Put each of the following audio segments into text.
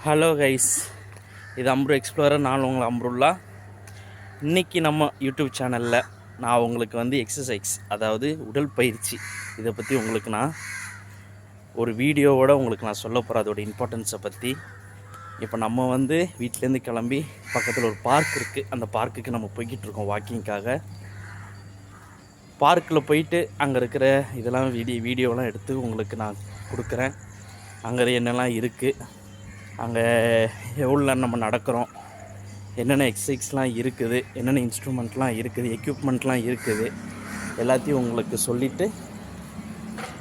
Hello guys, இது அம்ரு explorer. நான் உங்கள் அம்ருல்லா. இன்றைக்கி நம்ம யூடியூப் சேனலில் நான் உங்களுக்கு எக்ஸசைஸ், அதாவது உடல் பயிற்சி, இதை பற்றி உங்களுக்கு நான் ஒரு வீடியோவோடு உங்களுக்கு நான் சொல்ல போகிறேன், அதோடய இம்பார்ட்டன்ஸை பற்றி. இப்போ நம்ம வீட்டிலேருந்து கிளம்பி பக்கத்தில் ஒரு பார்க் இருக்குது. அந்த பார்க்குக்கு நம்ம போய்கிட்டு இருக்கோம் வாக்கிங்காக. பார்க்கில் போயிட்டு அங்கே இருக்கிற இதெல்லாம் வீடியோலாம் எடுத்து உங்களுக்கு நான் கொடுக்குறேன். அங்கே என்னெல்லாம் இருக்குது, அங்கே எவ்வளோ நம்ம நடக்கிறோம், என்னென்ன எக்ஸசைஸ்லாம் இருக்குது, என்னென்ன இன்ஸ்ட்ருமெண்ட்லாம் இருக்குது, எக்யூப்மெண்ட்லாம் இருக்குது, எல்லாத்தையும் உங்களுக்கு சொல்லிவிட்டு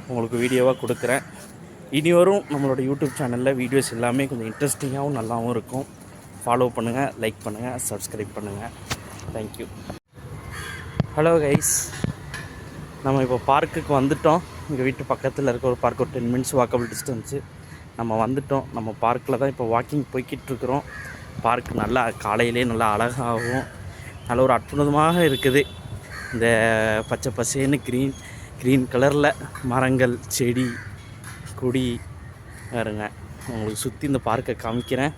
உங்களுக்கு வீடியோவாக கொடுக்குறேன். இனி வரும் நம்மளோட யூடியூப் சேனலில் வீடியோஸ் எல்லாமே கொஞ்சம் இன்ட்ரெஸ்டிங்காகவும் நல்லாவும் இருக்கும். ஃபாலோ பண்ணுங்கள், லைக் பண்ணுங்கள், சப்ஸ்கிரைப் பண்ணுங்கள். தேங்க்யூ. ஹலோ கைஸ், நம்ம இப்போ பார்க்குக்கு வந்துவிட்டோம். எங்கள் வீட்டு பக்கத்தில் இருக்க ஒரு பார்க், ஒரு 10 மினிட்ஸ் வாக்கபிள் டிஸ்டன்ஸு. நம்ம வந்துவிட்டோம். நம்ம பார்க்கில் தான் இப்போ வாக்கிங் போய்கிட்டுருக்குறோம். பார்க் நல்லா காலையிலே நல்லா அழகாகவும் நல்ல ஒரு அற்புதமாக இருக்குது. இந்த பச்சை பசேன்னு க்ரீன் கலரில் மரங்கள், செடி, கொடி பாருங்க. உங்களுக்கு சுற்றி இந்த பார்க்கை காமிக்கிறேன்.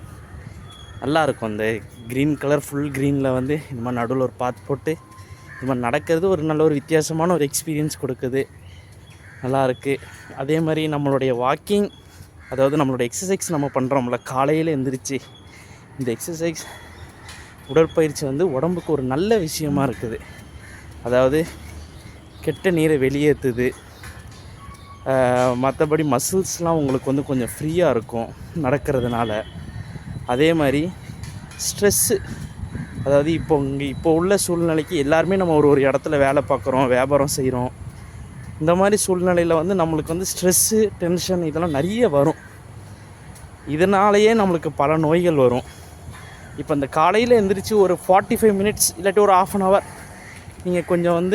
நல்லாயிருக்கும். அந்த க்ரீன் கலர் ஃபுல் க்ரீனில் இந்த மாதிரி நடுவில் ஒரு பாத் போட்டு இது மாதிரி நடக்கிறது ஒரு நல்ல ஒரு வித்தியாசமான ஒரு எக்ஸ்பீரியன்ஸ் கொடுக்குது. நல்லாயிருக்கு. அதே மாதிரி நம்மளுடைய வாக்கிங், அதாவது நம்மளோட எக்ஸசைஸ் நம்ம பண்ணுறோம்ல காலையில் எழுந்திரிச்சு, இந்த எக்ஸசைஸ் உடற்பயிற்சி உடம்புக்கு ஒரு நல்ல விஷயமாக இருக்குது. அதாவது கெட்ட நீரை வெளியேற்றுது. மற்றபடி மசில்ஸ்லாம் உங்களுக்கு கொஞ்சம் ஃப்ரீயாக இருக்கும் நடக்கிறதுனால. அதே மாதிரி ஸ்ட்ரெஸ்ஸு, அதாவது இப்போ உள்ள சூழ்நிலைக்கு எல்லாருமே நம்ம ஒரு இடத்துல வேலை பார்க்குறோம், வியாபாரம் செய்கிறோம். இந்த மாதிரி சூழ்நிலையில் நம்மளுக்கு ஸ்ட்ரெஸ்ஸு, டென்ஷன் இதெல்லாம் நிறைய வரும். இதனாலேயே நம்மளுக்கு பல நோய்கள் வரும். இப்போ இந்த காலையில் எழுந்திரிச்சு ஒரு 45 மினிட்ஸ் இல்லாட்டி ஒரு ½ அன் ஹவர் நீங்கள் கொஞ்சம்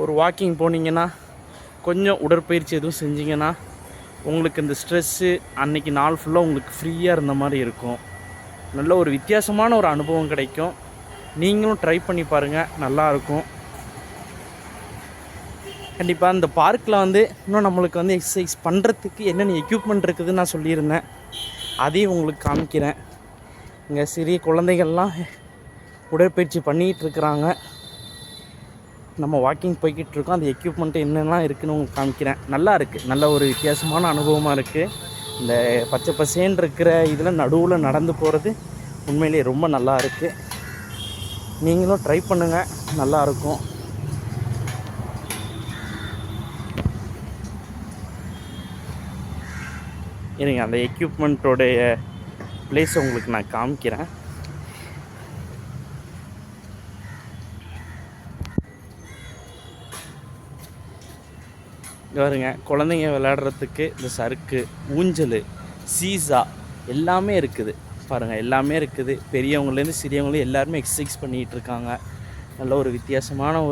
ஒரு வாக்கிங் போனீங்கன்னா, கொஞ்சம் உடற்பயிற்சி எதுவும் செஞ்சிங்கன்னா, உங்களுக்கு இந்த ஸ்ட்ரெஸ்ஸு அன்றைக்கி நாள் ஃபுல்லாக உங்களுக்கு ஃப்ரீயாக இருந்த மாதிரி இருக்கும். நல்ல ஒரு வித்தியாசமான ஒரு அனுபவம் கிடைக்கும். நீங்களும் ட்ரை பண்ணி பாருங்கள், நல்லாயிருக்கும். கண்டிப்பாக இந்த பார்க்கில் இன்னும் நம்மளுக்கு எக்ஸசைஸ் பண்ணுறதுக்கு என்னென்ன எக்யூப்மெண்ட் இருக்குதுன்னு நான் சொல்லியிருந்தேன். அதையும் உங்களுக்கு காமிக்கிறேன். இங்கே சிறிய குழந்தைகள்லாம் உடற்பயிற்சி பண்ணிகிட்டு இருக்கிறாங்க. நம்ம வாக்கிங் போய்கிட்டு இருக்கோம். அந்த எக்யூப்மெண்ட்டு என்னெல்லாம் இருக்குதுன்னு உங்களுக்கு காமிக்கிறேன். நல்லா இருக்குது. நல்ல ஒரு வித்தியாசமான அனுபவமாக இருக்குது. இந்த பச்சை பசேன்னு இருக்கிற இதில் நடுவில் நடந்து போகிறது உண்மையிலேயே ரொம்ப நல்லா இருக்குது. நீங்களும் ட்ரை பண்ணுங்கள், நல்லாயிருக்கும். இருங்க, அந்த எக்யூப்மெண்ட்டோடைய பிளேஸை உங்களுக்கு நான் காமிக்கிறேன். பாருங்க, குழந்தைங்க விளையாடுறதுக்கு இந்த சறுக்கு, ஊஞ்சல், சீசா எல்லாமே இருக்குது. பாருங்கள், எல்லாமே இருக்குது. பெரியவங்கலேருந்து சிறியவங்களும் எல்லாருமே எக்ஸசைஸ் பண்ணிகிட்டு இருக்காங்க. நல்ல ஒரு வித்தியாசமான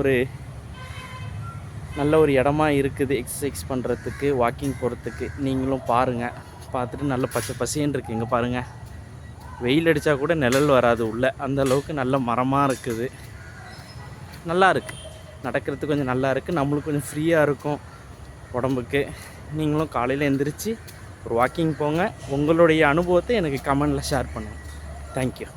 நல்ல ஒரு இடமா இருக்குது எக்ஸசைஸ் பண்ணுறதுக்கு, வாக்கிங் போகிறதுக்கு. நீங்களும் பாருங்கள். பார்த்துட்டு நல்ல பச்சை பசேன்னு இருக்குது. இங்கே பாருங்கள், வெயில் அடித்தா கூட நிழல் வராது உள்ள, அந்த அளவுக்கு நல்ல மரமாக இருக்குது. நல்லா இருக்குது. நடக்கிறதுக்கு கொஞ்சம் நல்லா இருக்குது. நம்மளுக்கு கொஞ்சம் ஃப்ரீயாக இருக்கும் உடம்புக்கு. நீங்களும் காலையில் எழுந்திரிச்சு ஒரு வாக்கிங் போங்க. உங்களுடைய அனுபவத்தை எனக்கு கமெண்டில் ஷேர் பண்ணுங்கள். தேங்க்யூ.